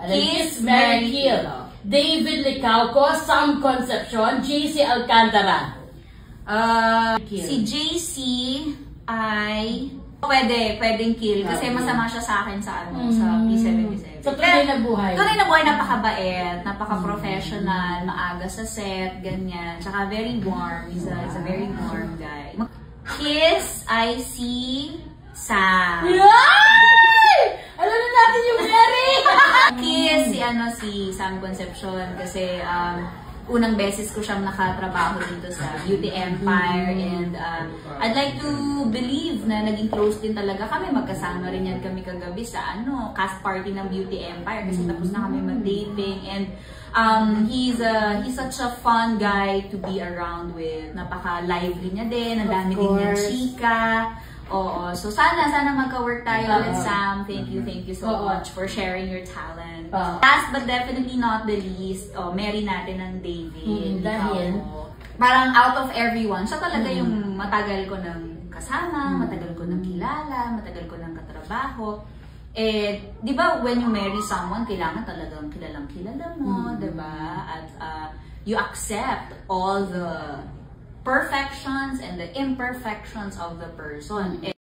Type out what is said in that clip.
Kiss, Marry, Kill. David Licauco, Sam Concepcion, JC Alcantara. Si JC ay pwedeng kill kasi masama siya sa akin sa sa P77. So, tunay na buhay. Tunay na buhay, napakabait, napaka-professional, maaga sa set, ganyan. Tsaka very warm. He's a very warm guy. Kiss ay si Sam. Yay! Alam na natin yung Mary! Kiss si Sam Concepcion kasi unang beses ko siyang nakatrabaho dito sa Beauty Empire and I'd like to believe na naging close din talaga kami. Magkasama rin yan kami kagabi sa cast party ng Beauty Empire kasi tapos na kami mag-dating and he's such a fun guy to be around with. Napaka-lively niya din, ang dami din niya chika. Oo, so sana magka-work tayo ulit, Sam. Thank you so much for sharing your talent. Last but definitely not the least, Mary natin ng David. Dahil? Parang out of everyone, siya talaga yung matagal ko ng kasama, matagal ko ng kilala, matagal ko ng katrabaho. Di ba when you marry someone, kailangan talagang kilalang-kilala mo, di ba? At you accept all the perfections and the imperfections of the person.